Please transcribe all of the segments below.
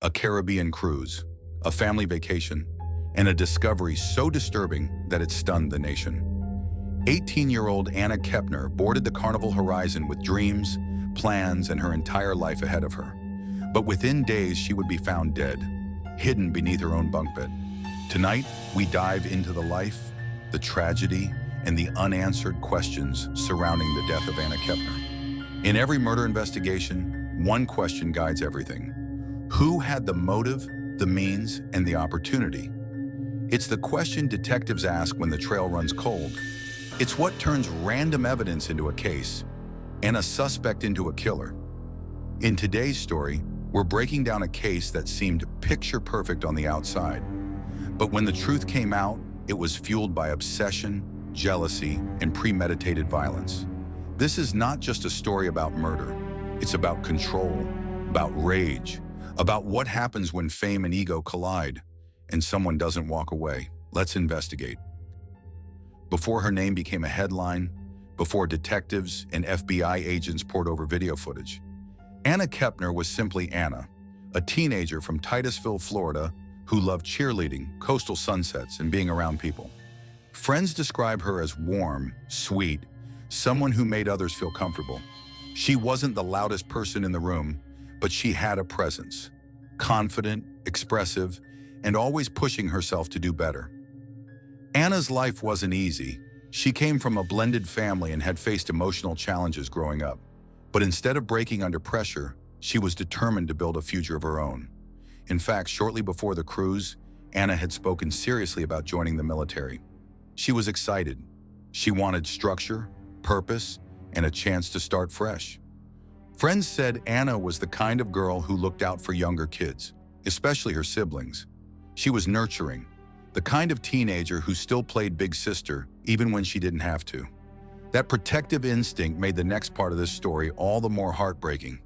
a Caribbean cruise, a family vacation, and a discovery so disturbing that it stunned the nation. 18-year-old Anna Kepner boarded the Carnival Horizon with dreams, plans, and her entire life ahead of her. But within days, she would be found dead, hidden beneath her own bunk bed. Tonight, we dive into the life, the tragedy, and the unanswered questions surrounding the death of Anna Kepner. In every murder investigation, one question guides everything. Who had the motive, the means, and the opportunity? It's the question detectives ask when the trail runs cold. It's what turns random evidence into a case and a suspect into a killer. In today's story, we're breaking down a case that seemed picture-perfect on the outside. But when the truth came out, it was fueled by obsession, jealousy, and premeditated violence. This is not just a story about murder. It's about control, about rage, about what happens when fame and ego collide and someone doesn't walk away. Let's investigate. Before her name became a headline, before detectives and FBI agents pored over video footage, Anna Kepner was simply Anna, a teenager from Titusville, Florida, who loved cheerleading, coastal sunsets, and being around people. Friends describe her as warm, sweet, someone who made others feel comfortable. She wasn't the loudest person in the room, but she had a presence, confident, expressive, and always pushing herself to do better. Anna's life wasn't easy. She came from a blended family and had faced emotional challenges growing up. But instead of breaking under pressure, she was determined to build a future of her own. In fact, shortly before the cruise, Anna had spoken seriously about joining the military. She was excited. She wanted structure, purpose, and a chance to start fresh. Friends said Anna was the kind of girl who looked out for younger kids, especially her siblings. She was nurturing, the kind of teenager who still played big sister even when she didn't have to. That protective instinct made the next part of this story all the more heartbreaking.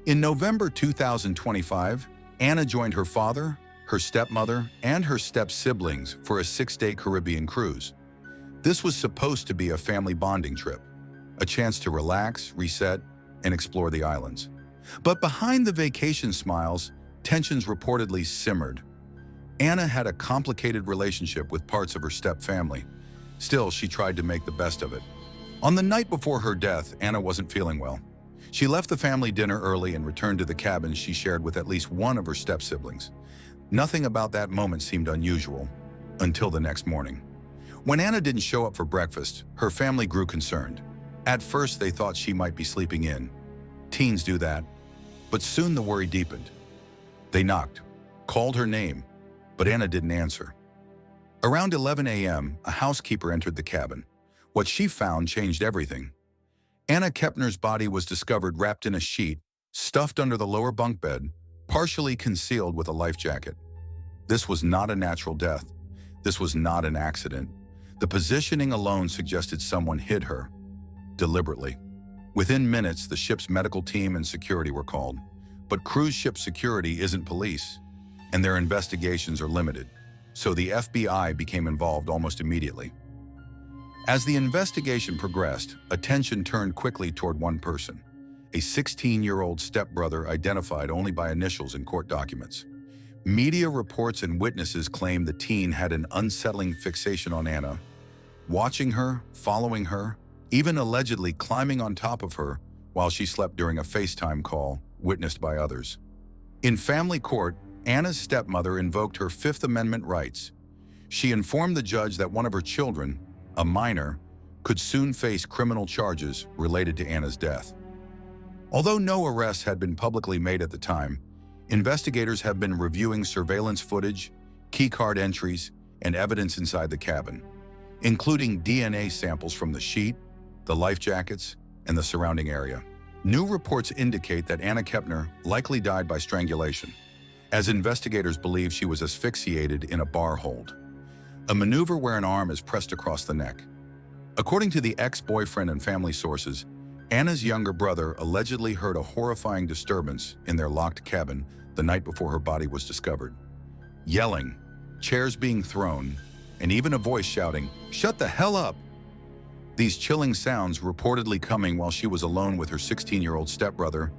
In November 2025, Anna joined her father, her stepmother, and her step-siblings for a 6-day Caribbean cruise. This was supposed to be a family bonding trip, a chance to relax, reset, and explore the islands. But behind the vacation smiles, tensions reportedly simmered. Anna had a complicated relationship with parts of her step-family. Still, she tried to make the best of it. On the night before her death, Anna wasn't feeling well. She left the family dinner early and returned to the cabin she shared with at least one of her step-siblings. Nothing about that moment seemed unusual, until the next morning. When Anna didn't show up for breakfast, her family grew concerned. At first, they thought she might be sleeping in. Teens do that. But soon the worry deepened. They knocked, called her name, but Anna didn't answer. Around 11 a.m., a housekeeper entered the cabin. What she found changed everything. Anna Kepner's body was discovered wrapped in a sheet, stuffed under the lower bunk bed, partially concealed with a life jacket. This was not a natural death. This was not an accident. The positioning alone suggested someone hid her, deliberately. Within minutes, the ship's medical team and security were called. But cruise ship security isn't police, and their investigations are limited. So the FBI became involved almost immediately. As the investigation progressed, attention turned quickly toward one person, a 16-year-old stepbrother identified only by initials in court documents. Media reports and witnesses claimed the teen had an unsettling fixation on Anna, watching her, following her, even allegedly climbing on top of her while she slept during a FaceTime call witnessed by others. In family court, Anna's stepmother invoked her Fifth Amendment rights. She informed the judge that one of her children, a minor, could soon face criminal charges related to Anna's death. Although no arrests had been publicly made at the time, investigators have been reviewing surveillance footage, keycard entries, and evidence inside the cabin, including DNA samples from the sheet, the life jackets, and the surrounding area. New reports indicate that Anna Kepner likely died by strangulation, as investigators believe she was asphyxiated in a bar hold, a maneuver where an arm is pressed across the neck. According to the ex-boyfriend and family sources, Anna's younger brother allegedly heard a horrifying disturbance in their locked cabin the night before her body was discovered. Yelling, chairs being thrown, and even a voice shouting, "Shut the hell up!" These chilling sounds, reportedly coming while she was alone with her 16-year-old stepbrother,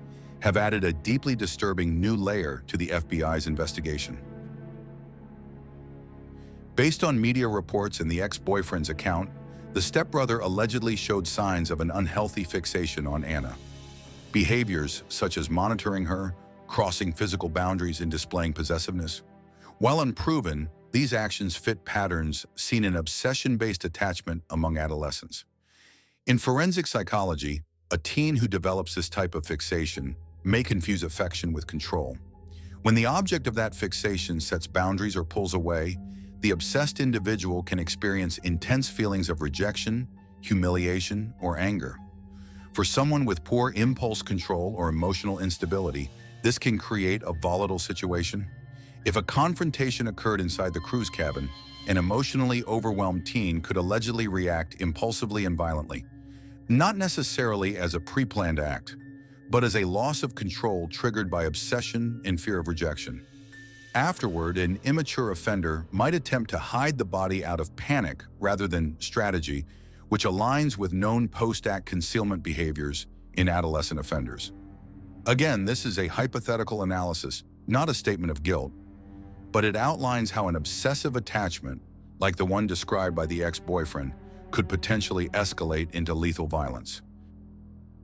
have added a deeply disturbing new layer to the FBI's investigation. Based on media reports and the ex-boyfriend's account, the stepbrother allegedly showed signs of an unhealthy fixation on Anna. Behaviors such as monitoring her, crossing physical boundaries, and displaying possessiveness. While unproven, these actions fit patterns seen in obsession-based attachment among adolescents. In forensic psychology, a teen who develops this type of fixation may confuse affection with control. When the object of that fixation sets boundaries or pulls away, the obsessed individual can experience intense feelings of rejection, humiliation, or anger. For someone with poor impulse control or emotional instability, this can create a volatile situation. If a confrontation occurred inside the cruise cabin, an emotionally overwhelmed teen could allegedly react impulsively and violently, not necessarily as a pre-planned act, but as a loss of control triggered by obsession and fear of rejection. Afterward, an immature offender might attempt to hide the body out of panic rather than strategy, which aligns with known post-act concealment behaviors in adolescent offenders. Again, this is a hypothetical analysis, not a statement of guilt, but it outlines how an obsessive attachment, like the one described by the ex-boyfriend, could potentially escalate into lethal violence.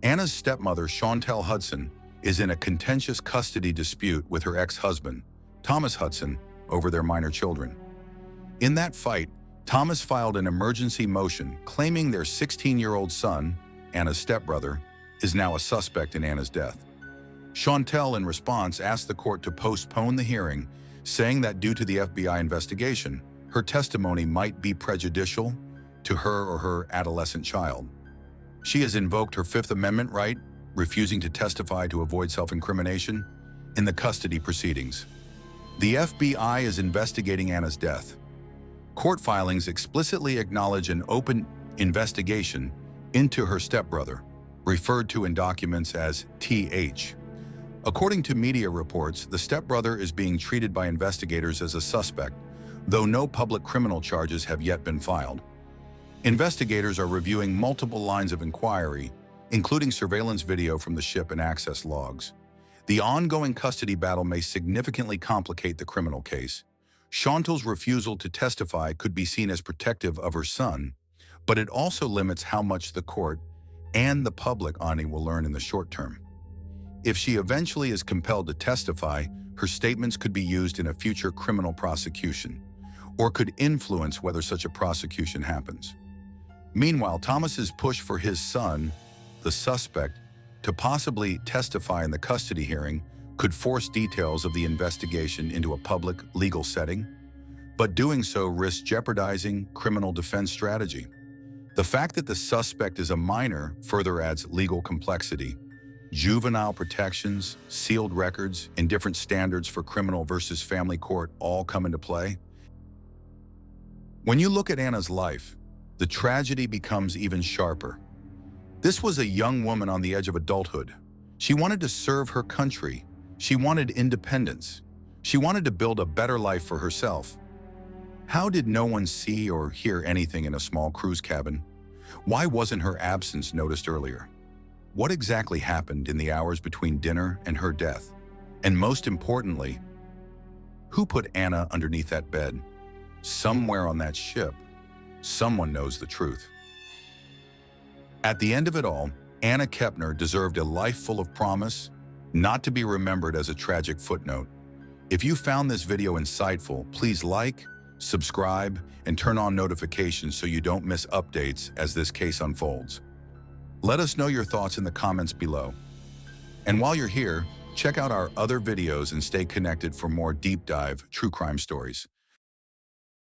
Anna's stepmother, Shauntel Hudson, is in a contentious custody dispute with her ex-husband, Thomas Hudson, over their minor children. In that fight, Thomas filed an emergency motion claiming their 16-year-old son, Anna's stepbrother, is now a suspect in Anna's death. Shauntel, in response, asked the court to postpone the hearing, saying that due to the FBI investigation, her testimony might be prejudicial to her or her adolescent child. She has invoked her Fifth Amendment right, refusing to testify to avoid self-incrimination, in the custody proceedings. The FBI is investigating Anna's death. Court filings explicitly acknowledge an open investigation into her stepbrother, referred to in documents as TH. According to media reports, the stepbrother is being treated by investigators as a suspect, though no public criminal charges have yet been filed. Investigators are reviewing multiple lines of inquiry, including surveillance video from the ship and access logs. The ongoing custody battle may significantly complicate the criminal case. Shauntel's refusal to testify could be seen as protective of her son, but it also limits how much the court and the public will learn in the short term. If she eventually is compelled to testify, her statements could be used in a future criminal prosecution, or could influence whether such a prosecution happens. Meanwhile, Thomas's push for his son, the suspect, to possibly testify in the custody hearing could force details of the investigation into a public legal setting, but doing so risks jeopardizing criminal defense strategy. The fact that the suspect is a minor further adds legal complexity. Juvenile protections, sealed records, and different standards for criminal versus family court all come into play. When you look at Anna's life, the tragedy becomes even sharper. This was a young woman on the edge of adulthood. She wanted to serve her country. She wanted independence. She wanted to build a better life for herself. How did no one see or hear anything in a small cruise cabin? Why wasn't her absence noticed earlier? What exactly happened in the hours between dinner and her death? And most importantly, who put Anna underneath that bed? Somewhere on that ship, someone knows the truth. At the end of it all, Anna Kepner deserved a life full of promise, not to be remembered as a tragic footnote. If you found this video insightful, please like, subscribe, and turn on notifications so you don't miss updates as this case unfolds. Let us know your thoughts in the comments below. And while you're here, check out our other videos and stay connected for more deep dive true crime stories.